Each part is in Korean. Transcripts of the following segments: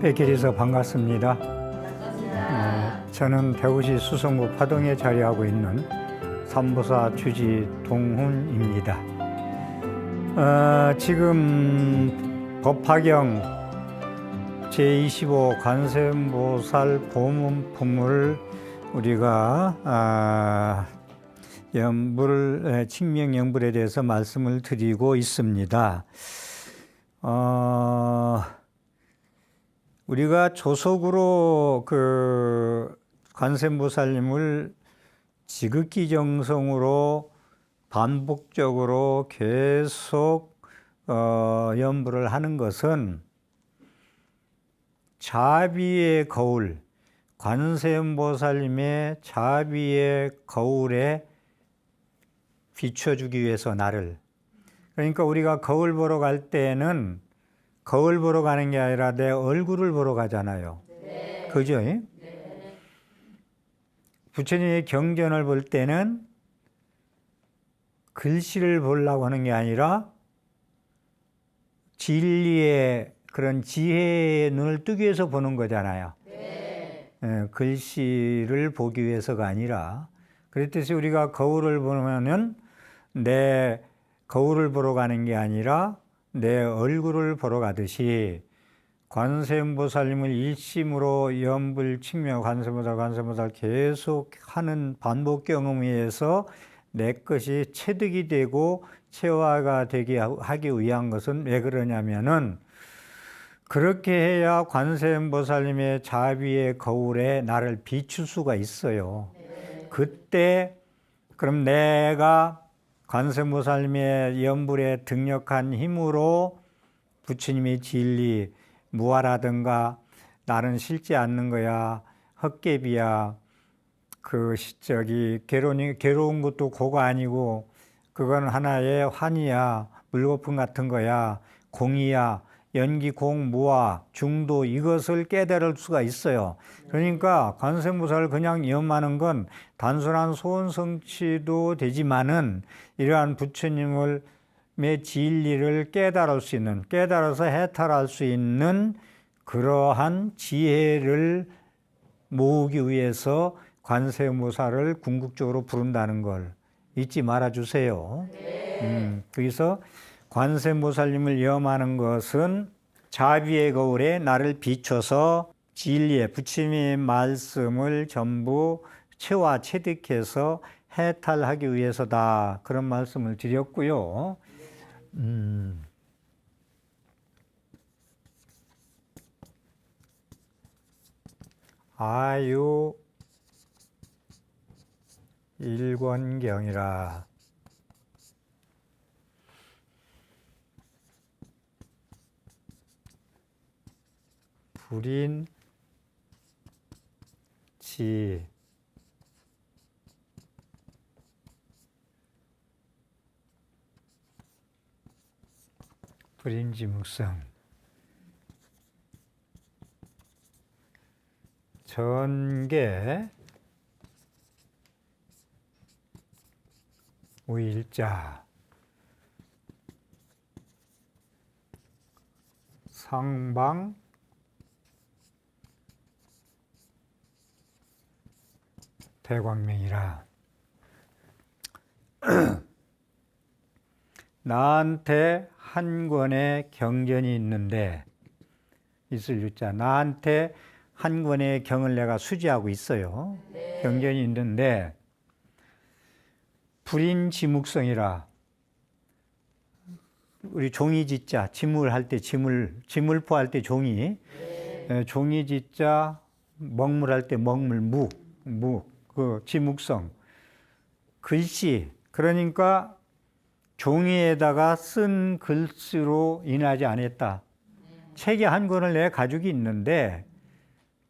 뵙게 반갑습니다. 저는 대구시 수성구 파동에 자리하고 있는 삼보사 주지 동훈입니다. 지금 법화경 제25 관세음보살 보문품을 우리가 칙명연불에 대해서 말씀을 드리고 있습니다. 우리가 조속으로 관세음보살님을 지극히 정성으로 반복적으로 계속 연불을 하는 것은 자비의 거울, 관세음보살님의 자비의 거울에 비춰주기 위해서 나를. 그러니까 우리가 거울 보러 갈 때는 거울 보러 가는 게 아니라 내 얼굴을 보러 가잖아요. 네. 그죠? 네. 부처님의 경전을 볼 때는 글씨를 보려고 하는 게 아니라 진리의 그런 지혜의 눈을 뜨기 위해서 보는 거잖아요. 네. 글씨를 보기 위해서가 아니라. 그랬듯이 우리가 거울을 보면은 내 거울을 보러 가는 게 아니라 내 얼굴을 보러 가듯이 관세음보살님을 일심으로 연불 칙명 관세음보살 계속 하는 반복 경험에 의해서 내 것이 체득이 되고 체화가 되게 하기 위한 것은 왜 그러냐면은 그렇게 해야 관세음보살님의 자비의 거울에 나를 비출 수가 있어요. 그때 그럼 내가 관세음보살님의 연불에 등력한 힘으로 부처님의 진리, 무아라든가 나는 싫지 않는 거야, 헛개비야, 괴로운 것도 고가 아니고 그건 하나의 환이야, 물거품 같은 거야, 공이야, 연기, 공, 무아, 중도 이것을 깨달을 수가 있어요. 그러니까 관세음보살을 그냥 염하는 건 단순한 소원 성취도 되지만은 이러한 부처님의 진리를 깨달아서 해탈할 수 있는 그러한 지혜를 모으기 위해서 관세음보살을 궁극적으로 부른다는 걸 잊지 말아 주세요. 그래서 관세음보살님을 염하는 것은 자비의 거울에 나를 비춰서 진리의 부처님의 말씀을 전부 체득해서 해탈하기 위해서다. 그런 말씀을 드렸고요. 아유 일권경이라. 불인지묵성 전계 우일자 상방 대광명이라. 나한테 한 권의 경전이 있는데, 있을 유자, 나한테 한 권의 경을 내가 수지하고 있어요. 네. 경전이 있는데 불인지묵성이라. 우리 종이지자, 지물할 때 지물포할 때 종이, 네. 종이지자, 먹물할 때 먹물, 그 지묵성, 글씨. 그러니까 종이에다가 쓴 글씨로 인하지 않았다. 책이 한 권을 내가 가지고 있는데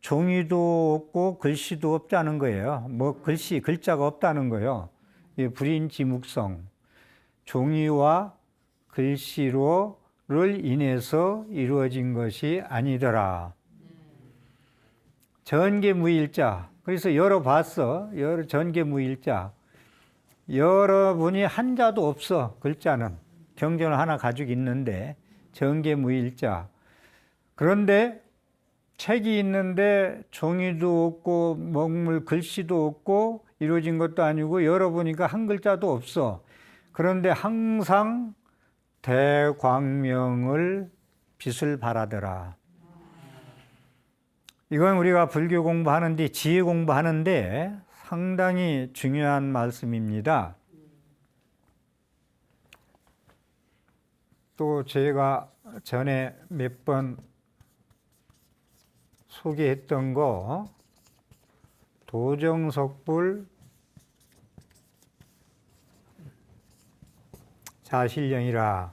종이도 없고 글씨도 없다는 거예요. 글자가 없다는 거예요. 불인지묵성, 종이와 글씨로를 인해서 이루어진 것이 아니더라. 전계무일자. 그래서 열어봤어. 전계무일자. 여러분이 한자도 없어. 글자는 경전을 하나 가지고 있는데 전계무일자. 그런데 책이 있는데 종이도 없고 먹물 글씨도 없고 이루어진 것도 아니고 열어보니까 한 글자도 없어. 그런데 항상 대광명을 빛을 발하더라. 이건 우리가 불교 공부하는데 지혜 공부하는데 상당히 중요한 말씀입니다. 또 제가 전에 몇 번 소개했던 거 도정석불 자실령이라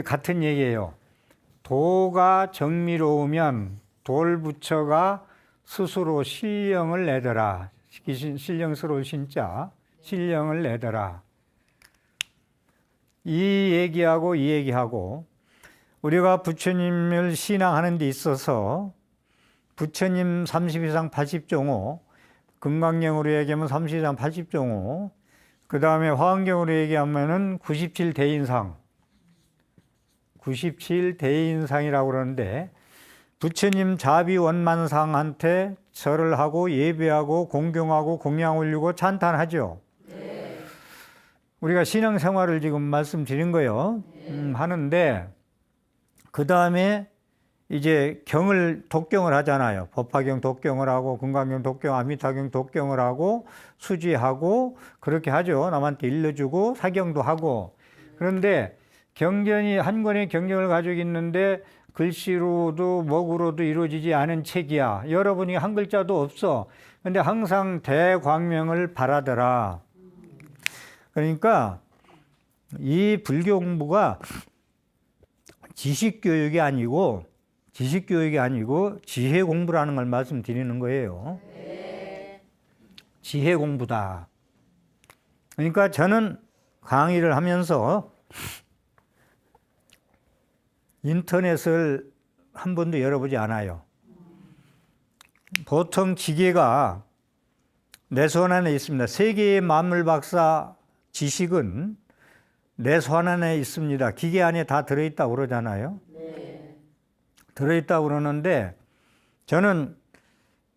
같은 얘기예요. 도가 정미로우면 돌부처가 스스로 신령을 내더라. 신령스러울 신자 신령을 내더라. 이 얘기하고 이 얘기하고 우리가 부처님을 신앙하는 데 있어서 부처님 32상 80종호, 금강경으로 얘기하면 32상 80종호, 그 다음에 화엄경으로 얘기하면은 97대인상, 97대인상이라고 그러는데 부처님 자비원만상한테 절을 하고 예배하고 공경하고 공양 올리고 찬탄하죠. 네. 우리가 신앙생활을 지금 말씀드린 거예요. 하는데 그 다음에 이제 경을 독경을 하잖아요. 법화경 독경을 하고 금강경 독경, 아미타경 독경을 하고 수지하고 그렇게 하죠. 남한테 일러주고 사경도 하고. 그런데 경전이 한 권의 경전을 가지고 있는데 글씨로도 먹으로도 이루어지지 않은 책이야. 열어보니 한 글자도 없어. 근데 항상 대광명을 바라더라. 그러니까 이 불교 공부가 지식교육이 아니고 지혜 공부라는 걸 말씀드리는 거예요. 네. 지혜 공부다. 그러니까 저는 강의를 하면서 인터넷을 한 번도 열어보지 않아요. 보통 기계가 내 손 안에 있습니다. 세계의 만물박사 지식은 내 손 안에 있습니다. 기계 안에 다 들어있다고 그러잖아요. 네. 들어있다고 그러는데 저는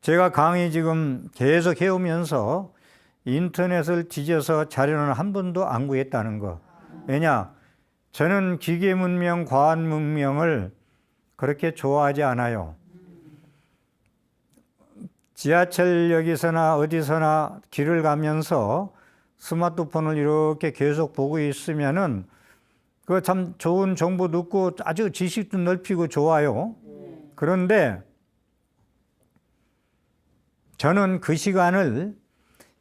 제가 강의 지금 계속 해오면서 인터넷을 뒤져서 자료는 한 번도 안 구했다는 거. 왜냐? 저는 기계 문명, 과학 문명을 그렇게 좋아하지 않아요. 지하철역에서나 어디서나 길을 가면서 스마트폰을 이렇게 계속 보고 있으면은 그 참 좋은 정보 듣고 아주 지식도 넓히고 좋아요. 그런데 저는 그 시간을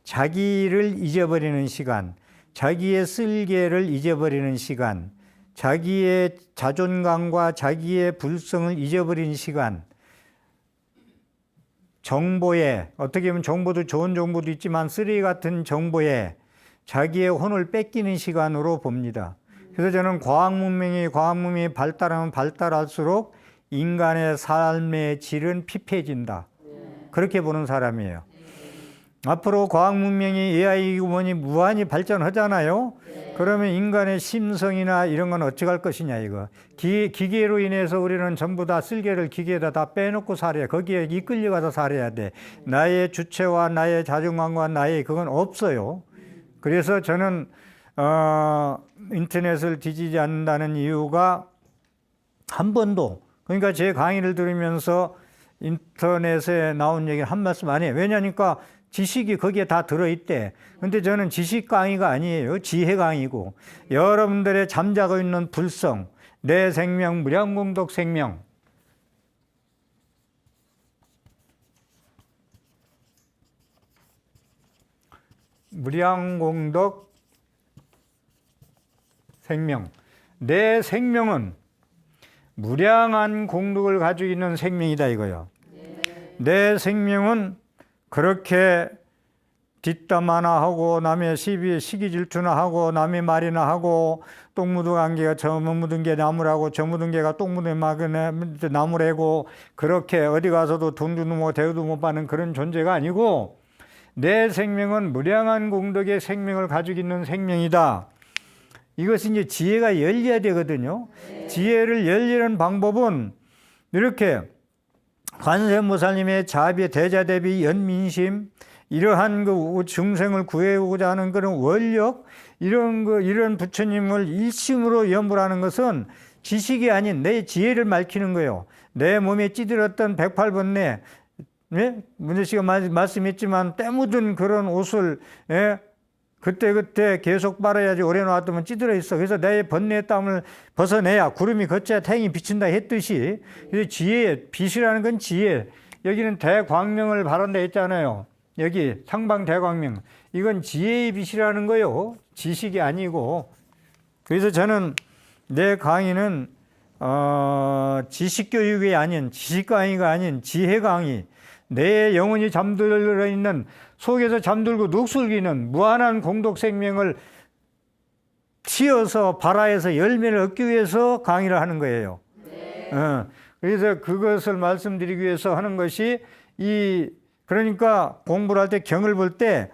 자기를 잊어버리는 시간, 자기의 쓸개를 잊어버리는 시간, 자기의 자존감과 자기의 불성을 잊어버리는 시간, 정보에, 어떻게 보면 정보도 좋은 정보도 있지만 쓰레기 같은 정보에 자기의 혼을 뺏기는 시간으로 봅니다. 그래서 저는 과학 문명이 발달하면 발달할수록 인간의 삶의 질은 피폐해진다. 그렇게 보는 사람이에요. 앞으로 과학 문명이 AI이고 뭐니 무한히 발전하잖아요. 그러면 인간의 심성이나 이런 건 어찌할 것이냐 이거. 기계로 인해서 우리는 전부 다 쓸개를 기계에다 다 빼놓고 살아야 거기에 이끌려가서 살아야 돼. 나의 주체와 나의 자존감과 나의 그건 없어요. 그래서 저는 인터넷을 뒤지지 않는다는 이유가 한 번도, 그러니까 제 강의를 들으면서 인터넷에 나온 얘기를 한 말씀 안 해요. 왜냐니까 지식이 거기에 다 들어있대. 근데 저는 지식 강의가 아니에요. 지혜 강의고. 여러분들의 잠자고 있는 불성, 내 생명, 무량공덕 생명. 무량공덕 생명. 내 생명은 무량한 공덕을 가지고 있는 생명이다 이거요. 내 생명은 그렇게 뒷담 하나 하고 남의 시비 시기 질투나 하고 남의 말이나 하고 똥 묻은 개가 저 묻은 게 나무라고 저 묻은 개가 똥 묻은 나무래고 그렇게 어디 가서도 돈도 못 대우도 못 받는 그런 존재가 아니고 내 생명은 무량한 공덕의 생명을 가지고 있는 생명이다. 이것은 이제 지혜가 열려야 되거든요. 지혜를 열리는 방법은 이렇게 관세음보살님의 자비, 대자대비, 연민심, 이러한 그 중생을 구해오고자 하는 그런 원력, 이런 부처님을 일심으로 염불하는 것은 지식이 아닌 내 지혜를 밝히는 거예요. 내 몸에 찌들었던 108번뇌, 예? 문재 씨가 말씀했지만 때 묻은 그런 옷을, 예? 그때 계속 빨아야지 오래 놔두면 찌들어 있어. 그래서 내 번뇌의 땀을 벗어내야 구름이 걷자 태양이 비친다 했듯이, 지혜, 빛이라는 건 지혜. 여기는 대광명을 바란다 했잖아요. 여기 상방대광명. 이건 지혜의 빛이라는 거요. 지식이 아니고. 그래서 저는 내 강의는 지식교육이 아닌, 지식 강의가 아닌 지혜 강의, 내 영혼이 잠들어 있는 속에서 잠들고 녹슬기는 무한한 공덕 생명을 튀어서 발화해서 열매를 얻기 위해서 강의를 하는 거예요. 네. 그래서 그것을 말씀드리기 위해서 하는 것이 그러니까 공부를 할 때 경을 볼 때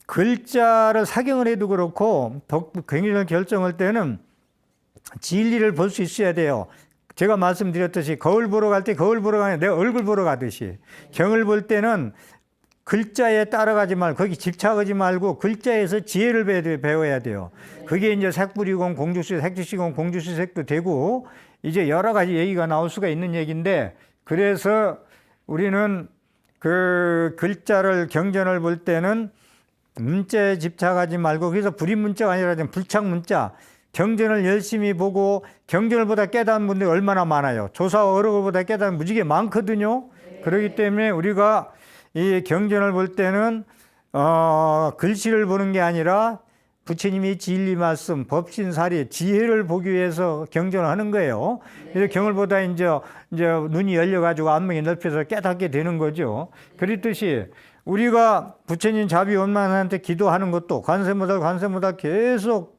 글자를 사경을 해도 그렇고 경전을 결정할 때는 진리를 볼 수 있어야 돼요. 제가 말씀드렸듯이 거울 보러 갈 때 거울 보러 가면 내 얼굴 보러 가듯이 경을 볼 때는 글자에 따라가지 말고 거기 집착하지 말고 글자에서 지혜를 배워야 돼요. 그게 이제 색불이공 공주시 색주시공 공주시색도 되고 이제 여러 가지 얘기가 나올 수가 있는 얘기인데, 그래서 우리는 그 글자를 경전을 볼 때는 문자에 집착하지 말고, 그래서 불임 문자가 아니라 불착 문자, 경전을 열심히 보고 경전을 보다 깨달은 분들이 얼마나 많아요. 조사와 어록을보다 깨달은 무지개 많거든요. 그렇기 때문에 우리가 이 경전을 볼 때는 글씨를 보는 게 아니라 부처님이 진리 말씀, 법신사리, 지혜를 보기 위해서 경전을 하는 거예요. 그래서 경을 보다 이제 눈이 열려가지고 안목이 넓혀서 깨닫게 되는 거죠. 그랬듯이 우리가 부처님 자비원만한테 기도하는 것도 관세음보살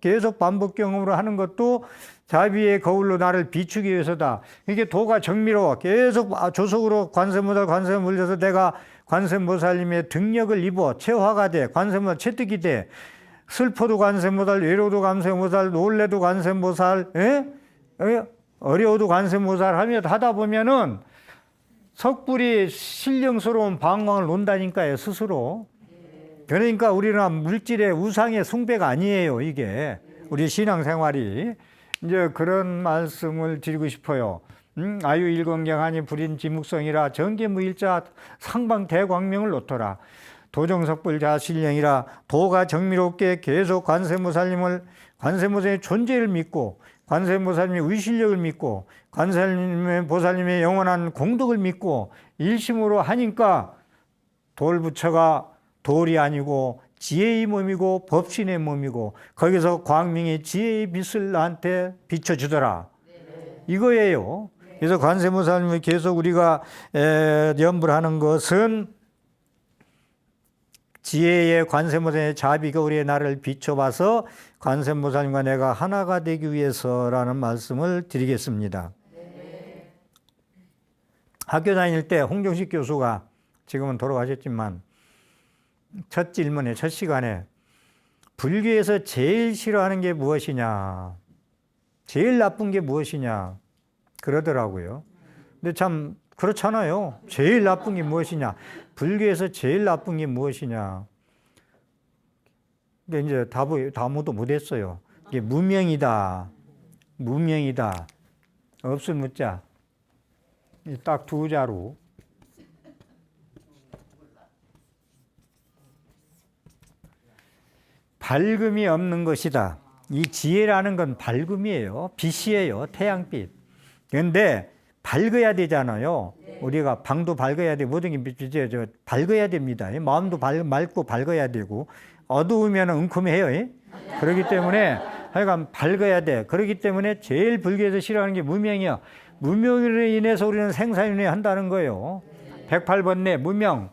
계속 반복 경험으로 하는 것도 자비의 거울로 나를 비추기 위해서다. 이게 도가 정밀하고 계속 조속으로 관세음보살 물려서 내가 관세음보살님의 등력을 입어 체화가 돼. 관세음보살 체득이 돼. 슬퍼도 관세음보살, 외로워도 관세음보살, 놀래도 관세음보살, 어려워도 관세음보살 하다 보면은 석불이 신령스러운 방광을 논다니까요, 스스로. 그러니까 우리는 물질의 우상의 숭배가 아니에요, 이게. 우리 신앙생활이. 이제 그런 말씀을 드리고 싶어요. 아유일건경하니 불인지묵성이라 정계무일자 상방대광명을 놓더라. 도정석불자신령이라 도가 정밀롭게 계속 관세음보살님의 존재를 믿고 관세음보살님의 의실력을 믿고 관세음보살님의 영원한 공덕을 믿고 일심으로 하니까 돌부처가 돌이 아니고 지혜의 몸이고 법신의 몸이고 거기서 광명의 지혜의 빛을 나한테 비춰주더라. 이거예요. 그래서 관세음보살님을 계속 우리가 염불하는 것은 지혜의 관세음보살의 자비가 우리의 나를 비춰봐서 관세음보살님과 내가 하나가 되기 위해서라는 말씀을 드리겠습니다. 학교 다닐 때 홍정식 교수가 지금은 돌아가셨지만 첫 질문에 첫 시간에 불교에서 제일 싫어하는 게 무엇이냐, 제일 나쁜 게 무엇이냐 그러더라고요. 근데 참 그렇잖아요. 제일 나쁜 게 무엇이냐, 불교에서 제일 나쁜 게 무엇이냐. 근데 이제 답도 못했어요. 이게 무명이다. 없을 무자. 딱 두 자로. 밝음이 없는 것이다. 이 지혜라는 건 밝음이에요. 빛이에요. 태양빛. 그런데 밝아야 되잖아요. 우리가 방도 밝아야 되고 모든 게 밝아야 됩니다. 마음도 맑고 밝아야 되고 어두우면 은큼해요. 그렇기 때문에 하여간 밝아야 돼. 그렇기 때문에 제일 불교에서 싫어하는 게 무명이야. 무명으로 인해서 우리는 생사윤회 한다는 거예요. 108번뇌 무명.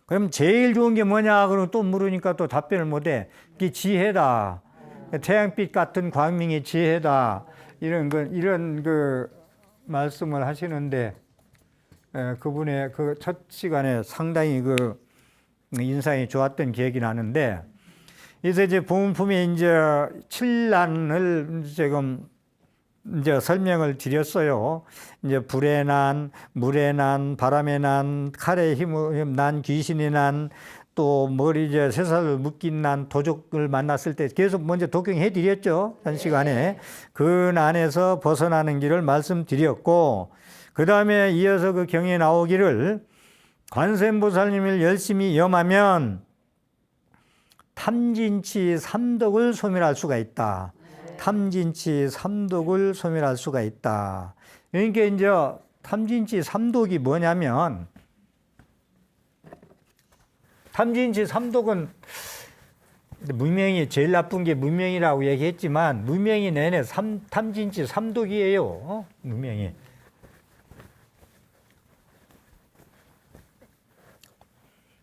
그럼 제일 좋은 게 뭐냐? 그러면 또 물으니까 또 답변을 못해. 이게 지혜다. 태양빛 같은 광명의 지혜다. 이런 그 말씀을 하시는데, 그분의 그 첫 시간에 상당히 그 인상이 좋았던 기억이 나는데, 그래서 이제 본품에 이제 칠난을 지금 이제 설명을 드렸어요. 이제 불의 난, 물의 난, 바람의 난, 칼의 힘 난, 귀신의 난, 또 머리 이제 쇠살을 묶인 난, 도적을 만났을 때 계속 먼저 독경해 드렸죠. 한 시간에. 그 난에서 벗어나는 길을 말씀드렸고, 그 다음에 이어서 그 경에 나오기를 관세음보살님을 열심히 염하면 탐진치 삼독을 소멸할 수가 있다. 탐진치 삼독을 소멸할 수가 있다. 그러니까 이제 탐진치 삼독이 뭐냐면, 탐진치 삼독은 무명이 제일 나쁜 게 무명이라고 얘기했지만 무명이 내내 탐진치 삼독이에요. 무명이.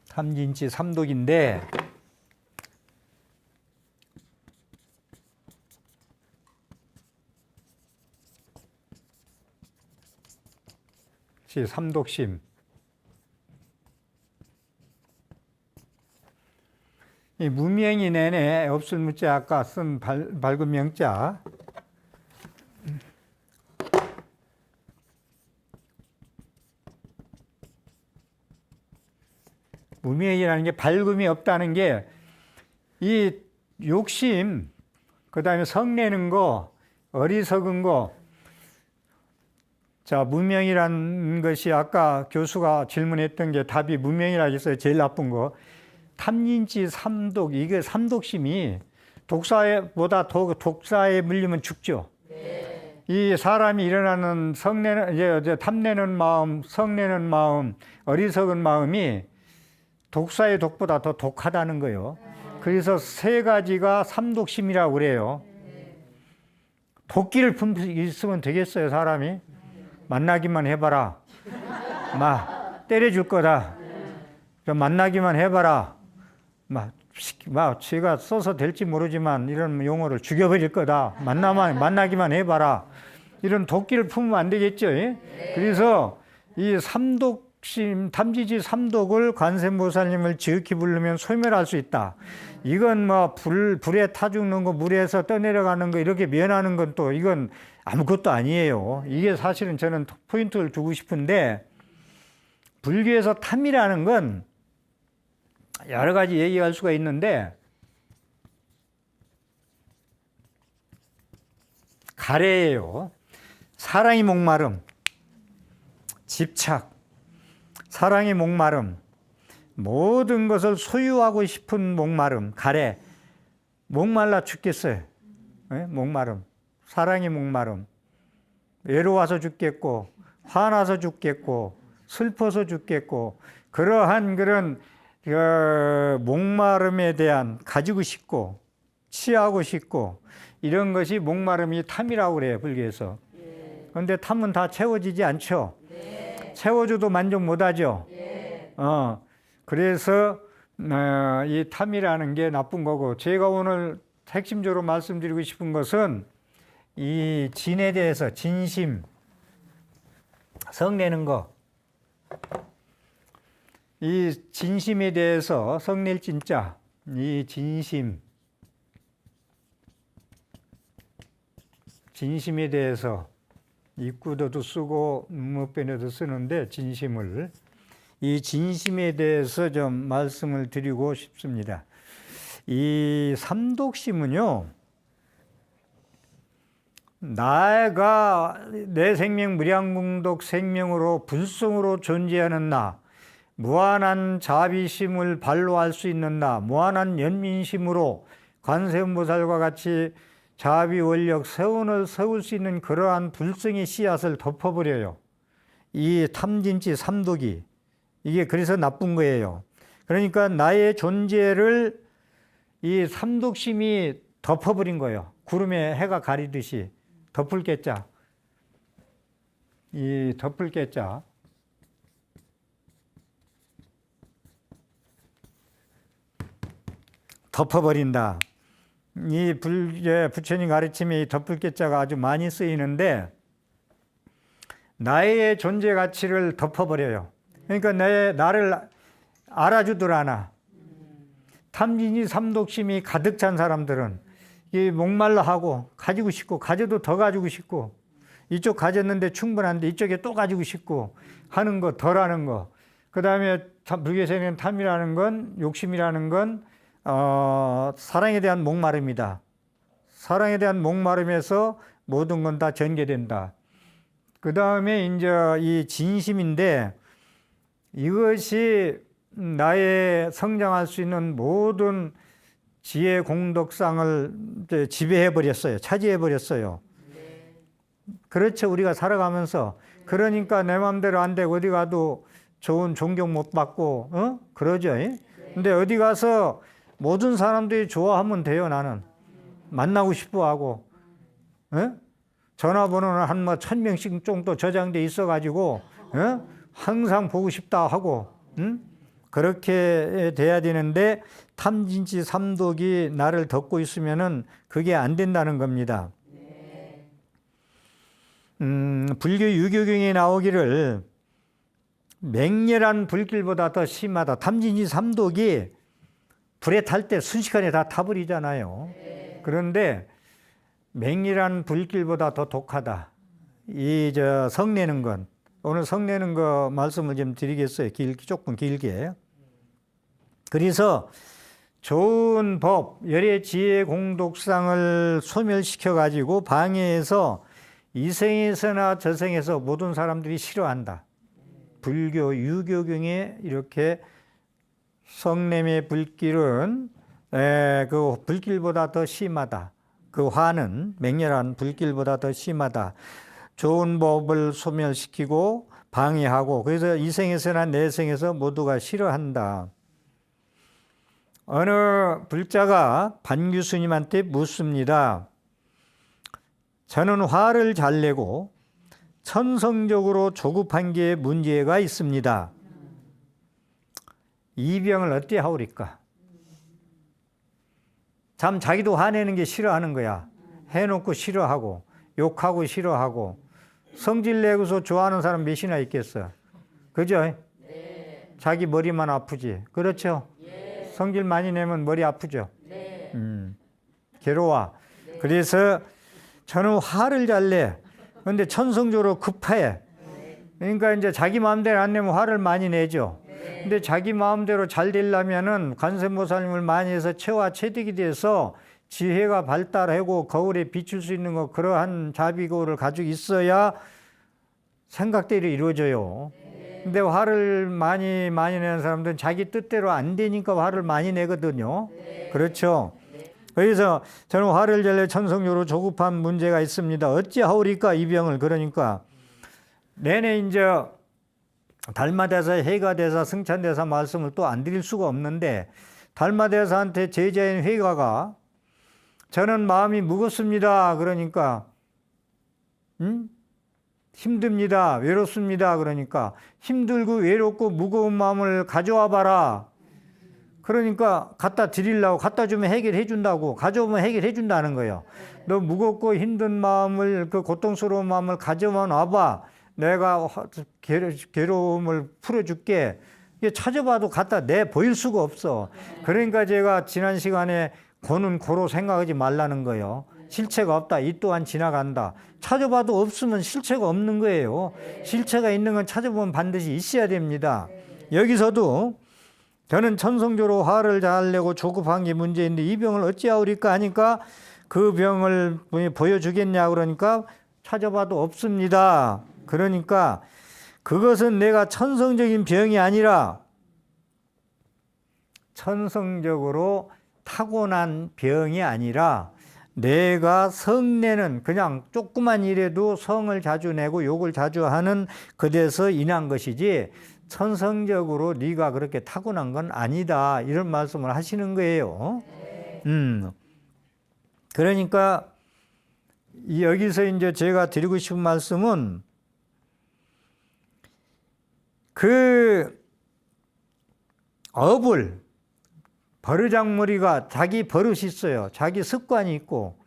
탐진치 삼독인데 삼독심. 이 무명이 내내 없을 무자 아까 쓴 밝은 명자. 무명이라는 게 밝음이 없다는 게 이 욕심, 그 다음에 성내는 거, 어리석은 거. 자, 무명이라는 것이 아까 교수가 질문했던 게 답이 무명이라고 했어요. 제일 나쁜 거. 탐진치 삼독, 이게 삼독심이 독사보다 더 독사에 물리면 죽죠. 네. 이 사람이 일어나는 이제 탐내는 마음, 성내는 마음, 어리석은 마음이 독사의 독보다 더 독하다는 거예요. 그래서 세 가지가 삼독심이라고 그래요. 도끼를 품고 있으면 되겠어요, 사람이? 만나기만 해봐라. 때려줄 거다. 만나기만 해봐라. 제가 써서 될지 모르지만 이런 용어를 죽여버릴 거다. 만나기만 해봐라. 이런 도끼를 품으면 안 되겠죠. 그래서 이 삼독심, 탐진치 삼독을 관세음보살님을 지극히 부르면 소멸할 수 있다. 이건 불에 타 죽는 거, 물에서 떠내려가는 거, 이렇게 면하는 건 또 이건 아무것도 아니에요. 이게 사실은 저는 포인트를 두고 싶은데, 불교에서 탐이라는 건 여러 가지 얘기할 수가 있는데, 가래예요. 사랑이 목마름, 집착, 사랑의 목마름, 모든 것을 소유하고 싶은 목마름, 가래. 목말라 죽겠어요. 목마름, 사랑의 목마름. 외로워서 죽겠고, 화나서 죽겠고, 슬퍼서 죽겠고, 그러한 그런 목마름에 대한 가지고 싶고, 취하고 싶고, 이런 것이 목마름이 탐이라고 그래요, 불교에서. 그런데 탐은 다 채워지지 않죠. 채워줘도 만족 못하죠. 그래서 이 탐이라는 게 나쁜 거고, 제가 오늘 핵심적으로 말씀드리고 싶은 것은 이 진에 대해서, 진심, 성내는 거, 이 진심에 대해서, 성낼 진짜, 이 진심에 대해서 입구도도 쓰고 문법변에도 쓰는데, 진심을, 이 진심에 대해서 좀 말씀을 드리고 싶습니다. 이 삼독심은요, 나가 내 생명 무량공덕 생명으로 불성으로 존재하는 나, 무한한 자비심을 발로할 수 있는 나, 무한한 연민심으로 관세음보살과 같이 자비 원력 세운을 세울 수 있는 그러한 불성의 씨앗을 덮어버려요. 이 탐진치 삼독이. 이게 그래서 나쁜 거예요. 그러니까 나의 존재를 이 삼독심이 덮어버린 거예요. 구름에 해가 가리듯이. 덮을 깨자. 이 덮을 깨자. 덮어버린다. 이 부처님 가르침이 덮을 깨자가 아주 많이 쓰이는데, 나의 존재 가치를 덮어버려요. 그러니까 나를 알아주들 않아. 탐진치 삼독심이 가득 찬 사람들은 이 목말라 하고 가지고 싶고 가져도 더 가지고 싶고 이쪽 가졌는데 충분한데 이쪽에 또 가지고 싶고 하는 거 덜하는 거. 그 다음에 불교에서는 탐이라는 건 욕심이라는 건 사랑에 대한 목마름이다. 사랑에 대한 목마름에서 모든 건 다 전개된다. 그 다음에 이제 이 진심인데 이것이 나의 성장할 수 있는 모든 지혜 공덕상을 지배해 버렸어요. 차지해 버렸어요. 그렇죠. 우리가 살아가면서 그러니까 내 마음대로 안 되고 어디 가도 좋은 존경 못 받고 그러죠. 근데 어디 가서 모든 사람들이 좋아하면 돼요. 나는 만나고 싶어 하고 전화번호는 한 1000명씩 정도 저장돼 있어 가지고 항상 보고 싶다 하고 그렇게 돼야 되는데 탐진치 삼독이 나를 덮고 있으면은 그게 안 된다는 겁니다. 불교 유교경에 나오기를 맹렬한 불길보다 더 심하다. 탐진치 삼독이 불에 탈 때 순식간에 다 타버리잖아요. 그런데 맹렬한 불길보다 더 독하다. 성내는 건 오늘 성내는 거 말씀을 좀 드리겠어요. 조금 길게. 그래서 좋은 법, 열의 지혜 공덕상을 소멸시켜 가지고 방해해서 이생에서나 저생에서 모든 사람들이 싫어한다. 불교 유교경에 이렇게 성냄의 불길은 그 불길보다 더 심하다. 그 화는 맹렬한 불길보다 더 심하다. 좋은 법을 소멸시키고 방해하고 그래서 이생에서나 내생에서 모두가 싫어한다. 어느 불자가 반규스님한테 묻습니다. 저는 화를 잘 내고 천성적으로 조급한 게 문제가 있습니다. 이 병을 어떻게 하오리까? 참 자기도 화내는 게 싫어하는 거야. 해놓고 싫어하고 욕하고 싫어하고 성질 내고서 좋아하는 사람 몇이나 있겠어. 그죠? 네. 자기 머리만 아프지. 그렇죠? 네. 성질 많이 내면 머리 아프죠? 네. 괴로워. 네. 그래서 저는 화를 잘 내. 근데 천성적으로 급해. 그러니까 이제 자기 마음대로 안 내면 화를 많이 내죠. 근데 자기 마음대로 잘 되려면은 관세음보살님을 많이 해서 체화 체득이 돼서 지혜가 발달하고 거울에 비출 수 있는 거 그러한 자비고를 가지고 있어야 생각대로 이루어져요. 근데 화를 많이 내는 사람들은 자기 뜻대로 안 되니까 화를 많이 내거든요. 그렇죠. 그래서 저는 화를 잘 내 천성적으로 조급한 문제가 있습니다. 어찌하오리까 이 병을. 그러니까 내내 이제 달마대사, 해가대사, 승찬대사 말씀을 또 안 드릴 수가 없는데 달마대사한테 제자인 회가가 저는 마음이 무겁습니다. 그러니까 힘듭니다. 외롭습니다. 그러니까 힘들고 외롭고 무거운 마음을 가져와 봐라. 그러니까 갖다 드리려고 갖다 주면 해결해 준다고 가져오면 해결해 준다는 거예요. 너 무겁고 힘든 마음을 그 고통스러운 마음을 가져와 봐. 내가 괴로움을 풀어줄게. 이게 찾아봐도 갖다 내 보일 수가 없어. 그러니까 제가 지난 시간에 고는 고로 생각하지 말라는 거예요. 실체가 없다. 이 또한 지나간다. 찾아봐도 없으면 실체가 없는 거예요. 실체가 있는 건 찾아보면 반드시 있어야 됩니다. 여기서도 저는 천성적으로 화를 잘 내고 조급한 게 문제인데 이 병을 어찌하오리까 하니까 그 병을 보여주겠냐 그러니까 찾아봐도 없습니다. 그러니까 그것은 내가 천성적인 병이 아니라 천성적으로 타고난 병이 아니라 내가 성내는 그냥 조그만 일에도 성을 자주 내고 욕을 자주 하는 그데서 인한 것이지 천성적으로 네가 그렇게 타고난 건 아니다. 이런 말씀을 하시는 거예요. 그러니까 여기서 이제 제가 드리고 싶은 말씀은 그 업을 버르장머리가 자기 버릇이 있어요. 자기 습관이 있고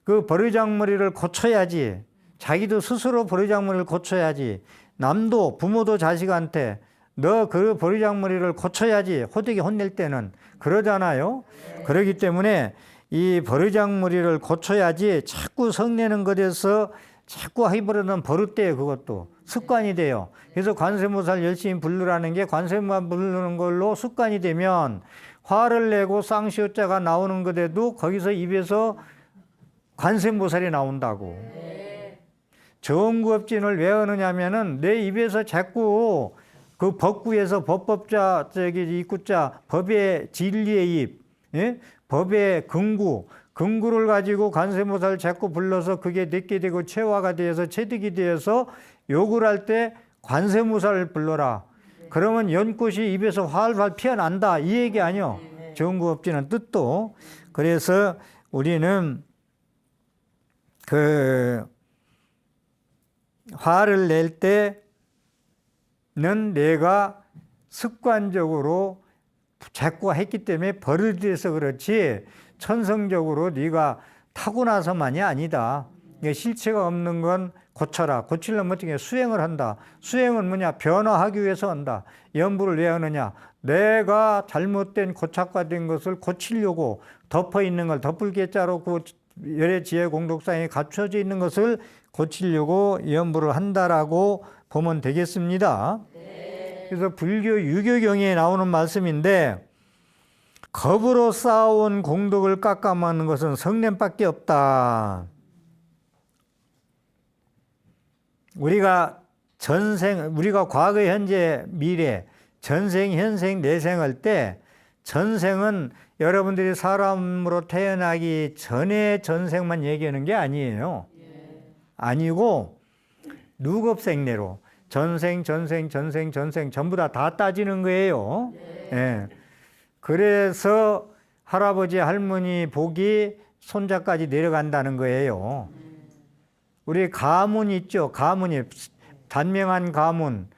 그 버르장머리를 고쳐야지. 자기도 스스로 버르장머리를 고쳐야지. 남도 부모도 자식한테 너 그 버르장머리를 고쳐야지. 호되게 혼낼 때는 그러잖아요. 그러기 때문에 이 버르장머리를 고쳐야지 자꾸 성내는 것에서 자꾸 해버리는 버릇돼요. 그것도 습관이 돼요. 그래서 관세음보살 열심히 부르라는 게 관세음보살 부르는 걸로 습관이 되면 화를 내고 쌍시오자가 나오는 것에도 거기서 입에서 관세음보살이 나온다고. 정구업진을 왜 하느냐면은 내 입에서 자꾸 그 법구에서 법법자 저기 입구자 법의 진리의 입, 예? 법의 근구를 가지고 관세음보살 자꾸 불러서 그게 내게 되고 체화가 되어서 체득이 되어서 욕을 할 때 관세음보살을 불러라. 그러면 연꽃이 입에서 활활 피어난다. 이 얘기 아니요. 정구업진은 뜻도. 그래서 우리는 그 화를 낼 때는 내가 습관적으로 자꾸 했기 때문에 버릇이 돼서 그렇지 천성적으로 네가 타고나서만이 아니다. 실체가 없는 건 고쳐라. 고치려면 어떻게 수행을 한다. 수행은 뭐냐? 변화하기 위해서 한다. 연부를 왜 하느냐? 내가 잘못된 고착화된 것을 고치려고 덮어 있는 걸 덮을 개자로 그 열의 지혜 공덕상에 갖춰져 있는 것을 고치려고 연부를 한다라고 보면 되겠습니다. 그래서 불교 유교경에 나오는 말씀인데 겁으로 쌓아온 공덕을 깎아먹는 것은 성냄밖에 없다. 우리가 과거, 현재, 미래, 전생, 현생, 내생할 때 전생은 여러분들이 사람으로 태어나기 전에 전생만 얘기하는 게 아니에요. 아니고 누겁생내로 전생 전부 다 따지는 거예요. 예. 그래서 할아버지 할머니 복이 손자까지 내려간다는 거예요. 우리 가문 있죠. 가문이 단명한 가문,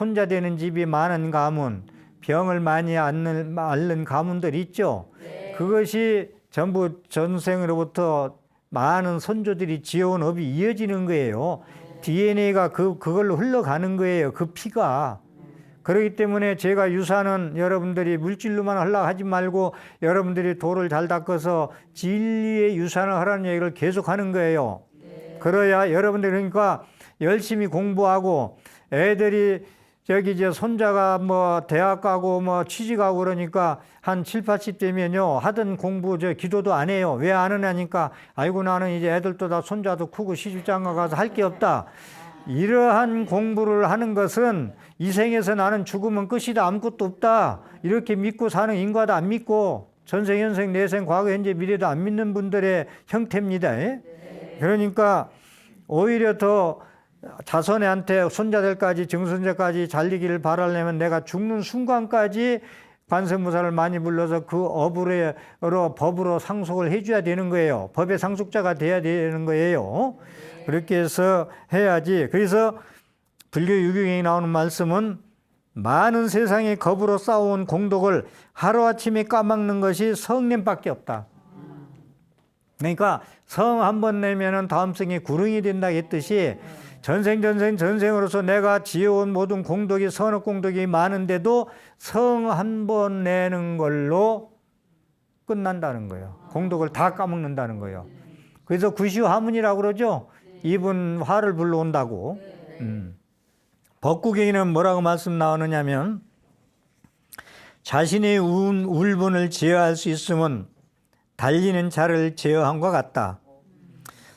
혼자 되는 집이 많은 가문, 병을 많이 앓는 가문들 있죠. 그것이 전부 전생으로부터 많은 선조들이 지어온 업이 이어지는 거예요. DNA가 그걸로 흘러가는 거예요. 그 피가. 그렇기 때문에 제가 유산은 여러분들이 물질로만 하려고 하지 말고 여러분들이 도를 잘 닦아서 진리의 유산을 하라는 얘기를 계속 하는 거예요. 그래야 여러분들이 그러니까 열심히 공부하고 애들이 저기 이제 손자가 뭐 대학 가고 뭐 취직하고 그러니까 한 7, 80 되면요. 하던 공부 기도도 안 해요. 왜 안 하냐니까 아이고 나는 이제 애들도 다 손자도 크고 시집장가 가서 할 게 없다. 이러한 공부를 하는 것은 이 생에서 나는 죽으면 끝이다. 아무것도 없다. 이렇게 믿고 사는 인과도 안 믿고 전생, 현생, 내생, 과거, 현재, 미래도 안 믿는 분들의 형태입니다. 그러니까 오히려 더 자손한테 손자들까지 증손자까지 잘리기를 바라려면 내가 죽는 순간까지 관세음보살을 많이 불러서 그 업으로 법으로 상속을 해줘야 되는 거예요. 법의 상속자가 돼야 되는 거예요. 그렇게 해서 해야지. 그래서 불교 유교경에 나오는 말씀은 많은 세상의 겁으로 쌓아온 공덕을 하루아침에 까먹는 것이 성냄밖에 없다. 그러니까 성 한 번 내면은 다음 생에 구릉이 된다 했듯이 전생으로서 내가 지어온 모든 공덕이 선업공덕이 많은데도 성 한 번 내는 걸로 끝난다는 거예요. 공덕을 다 까먹는다는 거예요. 그래서 구시화문이라고 그러죠. 이분 화를 불러온다고. 법구경에는 뭐라고 말씀 나오느냐면 자신의 울분을 제어할 수 있으면 달리는 차를 제어함과 같다.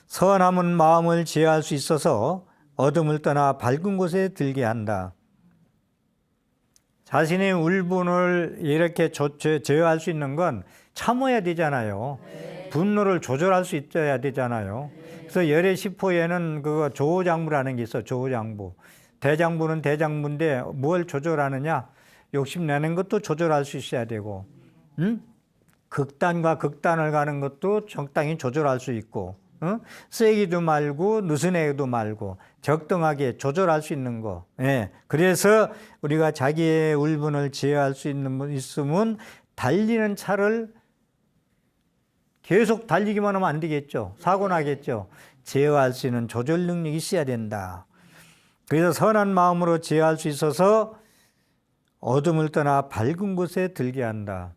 선함은 마음을 제어할 수 있어서 어둠을 떠나 밝은 곳에 들게 한다. 자신의 울분을 이렇게 제어할 수 있는 건 참아야 되잖아요. 분노를 조절할 수 있어야 되잖아요. 그래서 열의 시포에는 그거 조호장부라는 게 있어. 조호장부. 대장부는 대장부인데 뭘 조절하느냐? 욕심내는 것도 조절할 수 있어야 되고, 극단과 극단을 가는 것도 적당히 조절할 수 있고, 세기도 말고 느슨하기도 말고 적당하게 조절할 수 있는 거. 예. 그래서 우리가 자기의 울분을 제어할 수 있으면 달리는 차를 계속 달리기만 하면 안 되겠죠. 사고 나겠죠. 제어할 수 있는 조절 능력이 있어야 된다. 그래서 선한 마음으로 제어할 수 있어서 어둠을 떠나 밝은 곳에 들게 한다.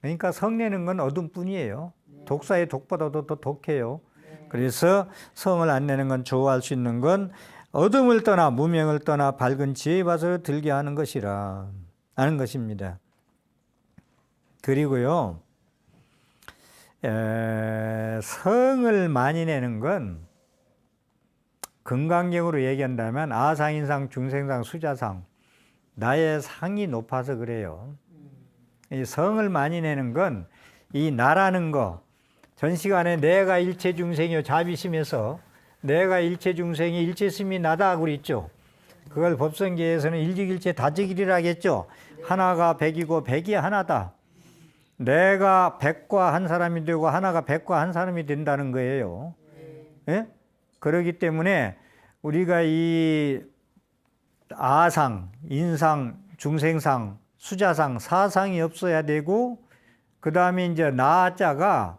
그러니까 성내는 건 어둠뿐이에요. 독사의 독보다도 더 독해요. 그래서 성을 안 내는 건 좋아할 수 있는 건 어둠을 떠나 무명을 떠나 밝은 지혜의 밭으로 들게 하는 것이라 하는 것입니다. 그리고요, 성을 많이 내는 건 금강경으로 얘기한다면 아상인상, 중생상, 수자상, 나의 상이 높아서 그래요. 이 성을 많이 내는 건 이 나라는 거, 전 시간에 내가 일체 중생이요 자비심에서 내가 일체 중생이 일체심이 나다 그랬죠. 그걸 법성계에서는 일직일체 다직일이라겠죠. 하나가 백이고 백이 하나다. 내가 백과 한 사람이 되고 하나가 백과 한 사람이 된다는 거예요. 예? 그렇기 때문에 우리가 이 아상, 인상, 중생상, 수자상, 사상이 없어야 되고, 그 다음에 이제 나자가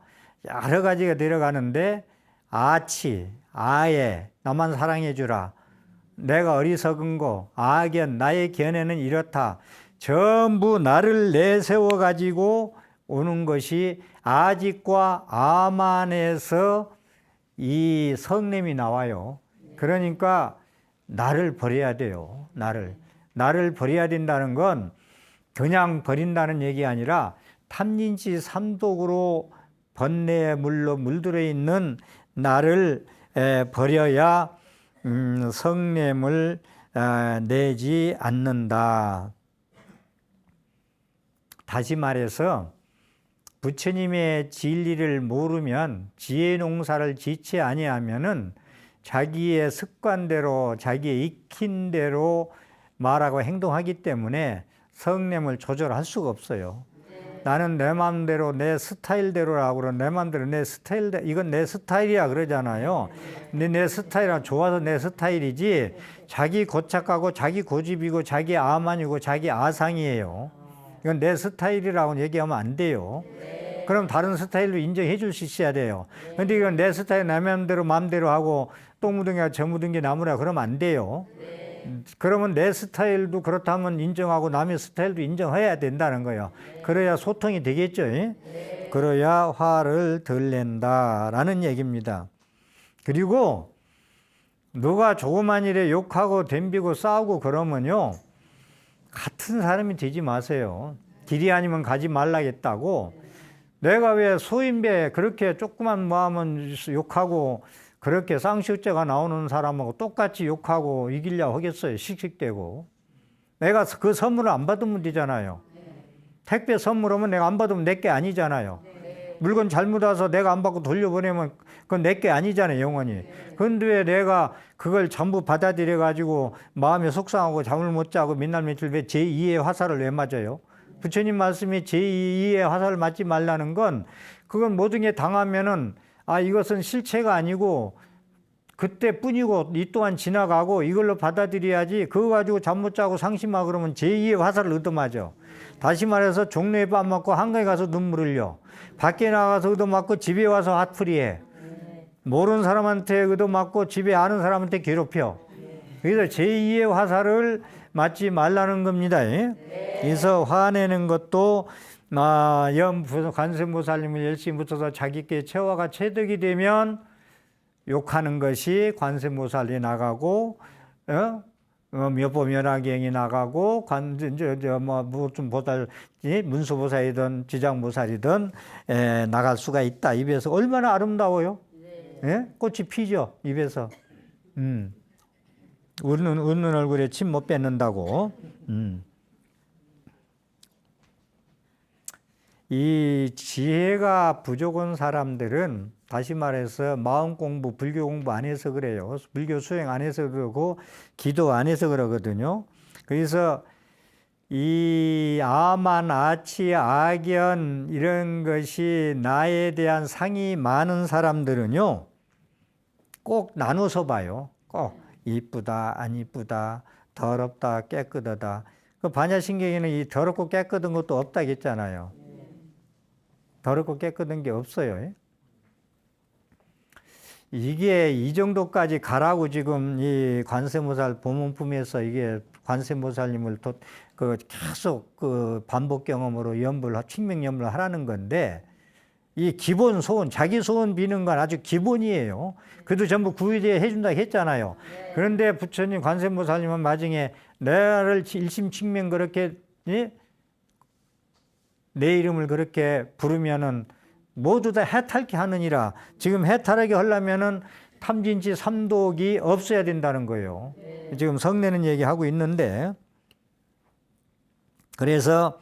여러 가지가 들어가는데, 아치, 아예, 나만 사랑해 주라. 내가 어리석은 거, 아견, 나의 견해는 이렇다. 전부 나를 내세워 가지고 오는 것이 아직과 아만에서 이 성냄이 나와요. 그러니까 나를 버려야 돼요. 나를 버려야 된다는 건 그냥 버린다는 얘기 아니라 탐진치 삼독으로 번뇌의 물로 물들어 있는 나를 버려야 성냄을 내지 않는다. 다시 말해서 부처님의 진리를 모르면 지혜 농사를 지체 아니하면은 자기의 습관대로 자기의 익힌 대로 말하고 행동하기 때문에 성냄을 조절할 수가 없어요. 나는 내 마음대로 내 스타일대로라고 그러 내 마음대로 내 스타일대로 이건 내 스타일이야 그러잖아요. 근데 내 스타일은 좋아서 내 스타일이지 자기 고착하고 자기 고집이고 자기 아만이고 자기 아상이에요. 이건 내 스타일이라고 얘기하면 안 돼요. 그럼 다른 스타일로 인정해 줄 수 있어야 돼요. 근데 이건 내 스타일 내 마음대로 하고 똥 묻은 게 저 묻은 게 나무라 그러면 안 돼요. 그러면 내 스타일도 그렇다면 인정하고 남의 스타일도 인정해야 된다는 거예요. 그래야 소통이 되겠죠. 그래야 화를 덜 낸다라는 얘기입니다. 그리고 누가 조그만 일에 욕하고 덤비고 싸우고 그러면요, 같은 사람이 되지 마세요. 길이 아니면 가지 말라겠다고. 내가 왜 소인배 그렇게 조그만 마음은 욕하고 그렇게 쌍시옷자가 나오는 사람하고 똑같이 욕하고 이기려 하겠어요. 씩씩대고. 내가 그 선물을 안 받으면 되잖아요. 택배 선물 오면 내가 안 받으면 내 게 아니잖아요. 물건 잘못 와서 내가 안 받고 돌려보내면 그건 내 게 아니잖아요, 영원히. 그런데 왜 내가 그걸 전부 받아들여 가지고 마음이 속상하고 잠을 못 자고 맨날 며칠 왜 제2의 화살을 왜 맞아요? 부처님 말씀이 제2의 화살을 맞지 말라는 건 그건 모든 게 당하면은 이것은 실체가 아니고 그때뿐이고 이 또한 지나가고 이걸로 받아들여야지 그거 가지고 잠 못 자고 상심하고 그러면 제2의 화살을 얻어맞아. 다시 말해서 종로에 밥 먹고 한강에 가서 눈물 흘려. 밖에 나가서 얻어맞고 집에 와서 핫풀이해. 모르는 사람한테 얻어맞고 집에 아는 사람한테 괴롭혀. 그래서 제2의 화살을 맞지 말라는 겁니다. 그래서 화내는 것도 관세음보살님을 열심히 붙어서 자기께 체화가 체득이 되면 욕하는 것이 관세음보살이 나가고, 묘보면화경이 나가고, 무슨 보살, 문수보살이든 지장보살이든 나갈 수가 있다. 입에서 얼마나 아름다워요? 꽃이 피죠, 입에서. 웃는 얼굴에 침 못 뱉는다고. 이 지혜가 부족한 사람들은 다시 말해서 마음 공부, 불교 공부 안 해서 그래요. 불교 수행 안 해서 그러고 기도 안 해서 그러거든요. 그래서 이 아만, 아치, 악연 이런 것이 나에 대한 상이 많은 사람들은요, 꼭 나눠서 봐요. 꼭 이쁘다, 안 이쁘다, 더럽다, 깨끗하다. 그 반야신경에는 이 더럽고 깨끗한 것도 없다겠잖아요. 더럽고 깨끗한 게 없어요. 이게 이 정도까지 가라고 지금 이 관세음보살 보문품에서 이게 관세음보살님을 계속 반복 경험으로 측명 연불을 하라는 건데, 이 기본 소원, 자기 소원 비는 건 아주 기본이에요. 그래도 전부 구의대 해준다고 했잖아요. 그런데 부처님, 관세음보살님은 나중에 나를 일심칙명 그렇게, 예? 내 이름을 그렇게 부르면은 모두 다 해탈케 하느니라. 지금 해탈하게 하려면은 탐진치 삼독이 없어야 된다는 거예요. 지금 성내는 얘기하고 있는데, 그래서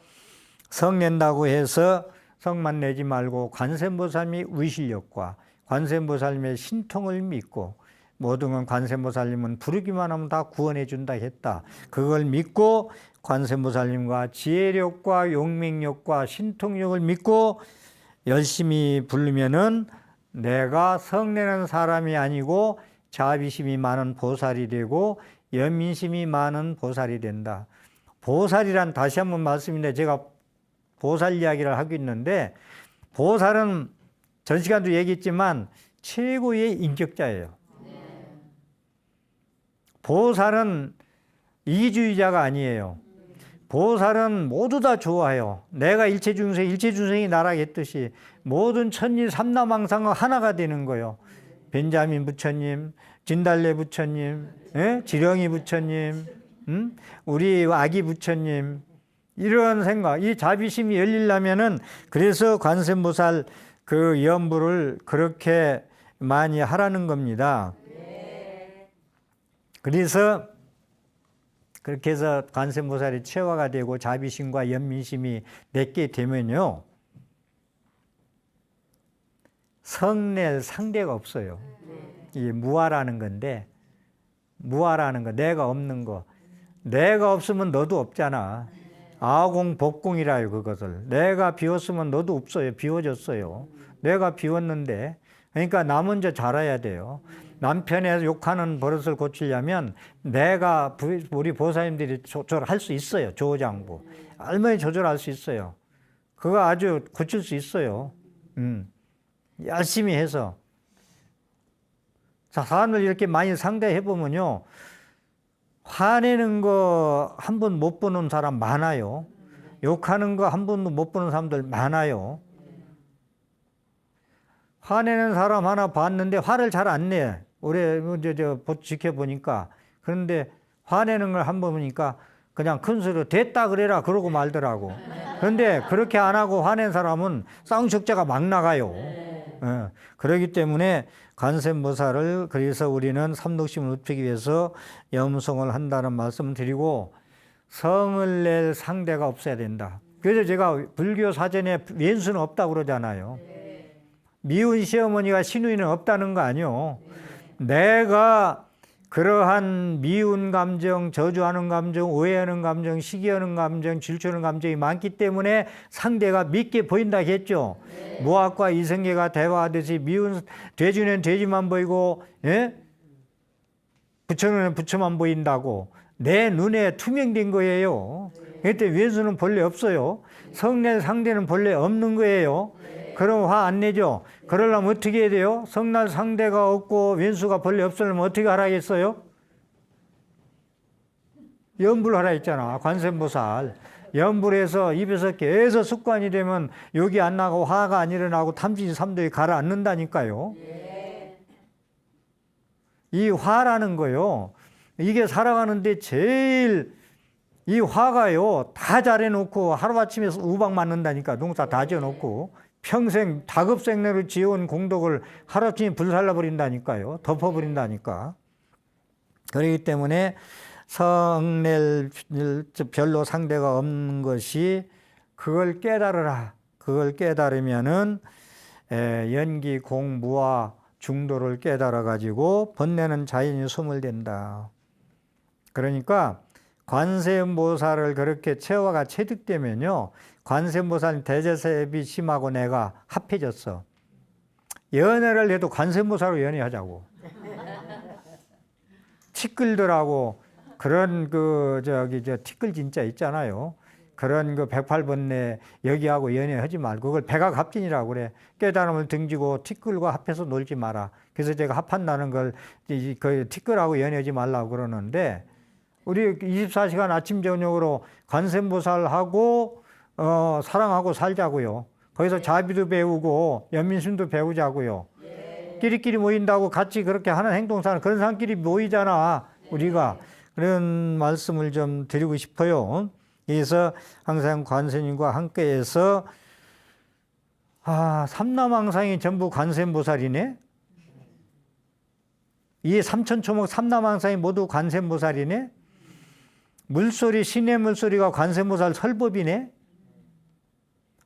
성낸다고 해서 성만 내지 말고 관세음보살님의 위실력과 관세음보살님의 신통을 믿고, 모든 건 관세음보살님은 부르기만 하면 다 구원해 준다 했다. 그걸 믿고 관세음보살님과 지혜력과 용맹력과 신통력을 믿고 열심히 부르면은 내가 성내는 사람이 아니고 자비심이 많은 보살이 되고 연민심이 많은 보살이 된다. 보살이란, 다시 한번 말씀인데, 제가 보살 이야기를 하고 있는데, 보살은 전 시간도 얘기했지만 최고의 인격자예요. 보살은 이기주의자가 아니에요. 보살은 모두 다 좋아해요. 내가 일체중생이 나라겠듯이 모든 천일 삼라망상과 하나가 되는 거예요. 벤자민 부처님, 진달래 부처님, 지령이 부처님, 우리 아기 부처님, 이런 생각, 이 자비심이 열리려면은, 그래서 관세음보살 그 연부를 그렇게 많이 하라는 겁니다. 그래서 그렇게 해서 관세음보살이 최화가 되고 자비심과 연민심이 내게 되면요, 성낼 상대가 없어요. 이 무아라는 건데, 무아라는 거, 내가 없는 거. 내가 없으면 너도 없잖아. 아공복공이라요, 그것을. 내가 비웠으면 너도 없어요. 비워졌어요. 내가 비웠는데, 그러니까 나 먼저 잘해야 돼요. 남편에 욕하는 버릇을 고치려면 내가, 우리 보살님들이 조절할 수 있어요. 조장부. 얼마나 조절할 수 있어요. 그거 아주 고칠 수 있어요. 열심히 해서. 자, 사람들 이렇게 많이 상대해보면요, 화내는 거 한 번 못 보는 사람 많아요. 욕하는 거 한 번도 못 보는 사람들 많아요. 화내는 사람 하나 봤는데 화를 잘 안 내. 올해 지켜보니까. 그런데 화내는 걸 한 번 보니까 그냥 큰 소리로 됐다 그래라 그러고 말더라고. 그런데 그렇게 안 하고 화낸 사람은 쌍식자가 막 나가요. 그렇기 때문에 관세음보살을, 그래서 우리는 삼독심을 높이기 위해서 염송을 한다는 말씀을 드리고, 성을 낼 상대가 없어야 된다. 그래서 제가 불교 사전에 왼수는 없다고 그러잖아요. 미운 시어머니가 시누이는 없다는 거 아니요. 내가 그러한 미운 감정, 저주하는 감정, 오해하는 감정, 시기하는 감정, 질투하는 감정이 많기 때문에 상대가 밉게 보인다 했죠. 무학과 이성계가 대화하듯이 미운 돼지는 돼지만 보이고, 부처는 부처만 보인다고. 내 눈에 투명된 거예요. 그때 왼수는 본래 없어요. 성낼 상대는 본래 없는 거예요. 그럼 화 안 내죠. 그러려면 어떻게 해야 돼요? 성날 상대가 없고 왼수가 본래 없으려면 어떻게 하라겠어요? 염불 하라 했잖아. 관세음보살. 염불해서 입에서 계속 습관이 되면 욕이 안 나고 화가 안 일어나고 탐진치 삼독이 가라앉는다니까요. 이 화라는 거요, 이게 살아가는데 제일, 이 화가요, 다 잘해놓고 하루아침에 우박 맞는다니까. 농사 다 지어놓고 평생 다급생내로 지어온 공덕을 하루아침에 불살라버린다니까요. 덮어버린다니까. 그렇기 때문에 성낼 별로 상대가 없는 것이, 그걸 깨달으라. 그걸 깨달으면은 연기 공무와 중도를 깨달아 가지고 번뇌는 자연히 소멸된다. 그러니까 관세음보살을 그렇게 체화가 체득되면요, 관세음보살 대제세비 심하고 내가 합해졌어. 연애를 해도 관세음보살로 연애하자고. 티끌들하고 그런 티끌 진짜 있잖아요. 그런 108번뇌 여기하고 연애하지 말고, 그걸 백악합진이라고 그래. 깨달음을 등지고 티끌과 합해서 놀지 마라. 그래서 제가 합한다는 걸 그 티끌하고 연애하지 말라고 그러는데, 우리 24시간 아침 저녁으로 관세음보살하고 사랑하고 살자고요. 거기서 자비도 배우고 연민심도 배우자고요. 끼리끼리 모인다고 같이 그렇게 하는 행동사는 그런 사람끼리 모이잖아, 우리가. 그런 말씀을 좀 드리고 싶어요. 그래서 항상 관세님과 함께해서 삼남항상이 전부 관세음보살이네. 이 삼천초목 삼남항상이 모두 관세음보살이네. 물소리, 신의 물소리가 관세음보살 설법이네.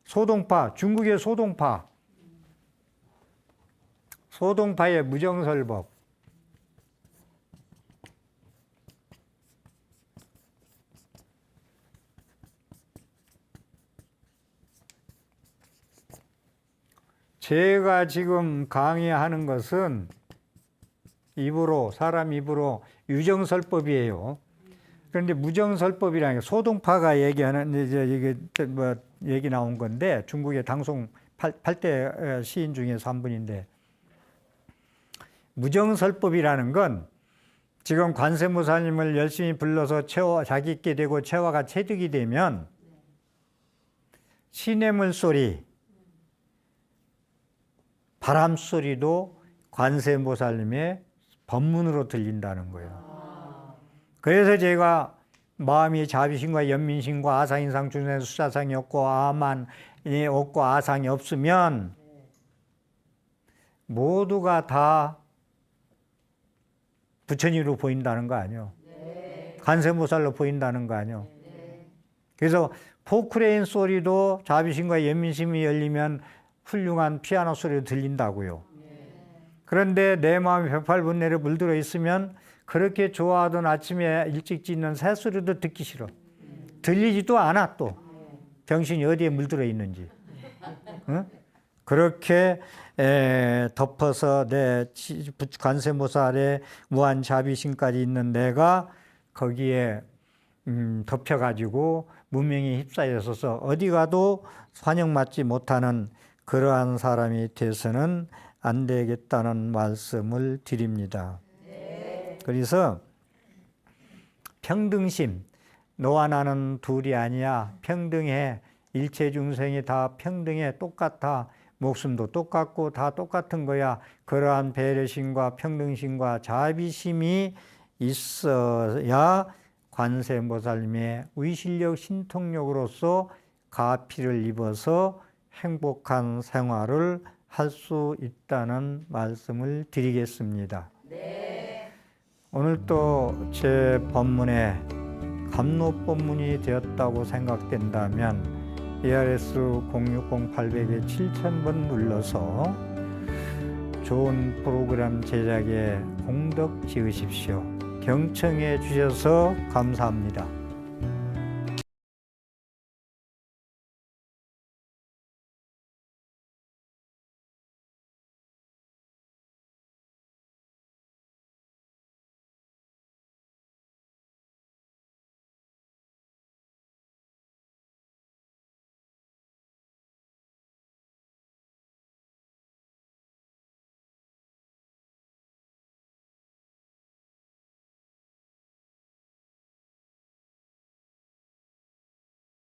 소동파, 중국의 소동파의 무정설법. 제가 지금 강의하는 것은 사람 입으로 유정설법이에요. 그런데 무정설법이라는 게 소동파가 얘기하는, 이게 얘기 나온 건데, 중국의 당송 8대 시인 중에서 한 분인데, 무정설법이라는 건 지금 관세음보살님을 열심히 불러서 자기께 되고 체화가 체득이 되면 신의 물소리, 바람 소리도 관세음보살님의 법문으로 들린다는 거예요. 그래서 제가 마음이 자비심과 연민심과 아상인상 중생 수자상이 없고 아만이 없고 아상이 없으면 모두가 다 부처님으로 보인다는 거 아니에요. 관세음보살로 보인다는 거 아니에요. 그래서 포크레인 소리도 자비심과 연민심이 열리면 훌륭한 피아노 소리로 들린다고요. 그런데 내 마음이 108분내로 물들어 있으면 그렇게 좋아하던 아침에 일찍 짖는 새소리도 듣기 싫어. 들리지도 않아 또. 정신이 어디에 물들어 있는지. 응? 그렇게 덮어서 내 관세음보살의 무한 자비심까지 있는 내가 거기에 덮여가지고 무명에 휩싸여 있어서 어디 가도 환영받지 못하는 그러한 사람이 돼서는 안 되겠다는 말씀을 드립니다. 그래서 평등심, 너와 나는 둘이 아니야. 평등해. 일체 중생이 다 평등해. 똑같아. 목숨도 똑같고 다 똑같은 거야. 그러한 배려심과 평등심과 자비심이 있어야 관세음보살님의 의실력 신통력으로서 가피를 입어서 행복한 생활을 할 수 있다는 말씀을 드리겠습니다. 오늘 또 제 법문에 감로법문이 되었다고 생각된다면 ARS 060-800에 7000번 눌러서 좋은 프로그램 제작에 공덕 지으십시오. 경청해 주셔서 감사합니다.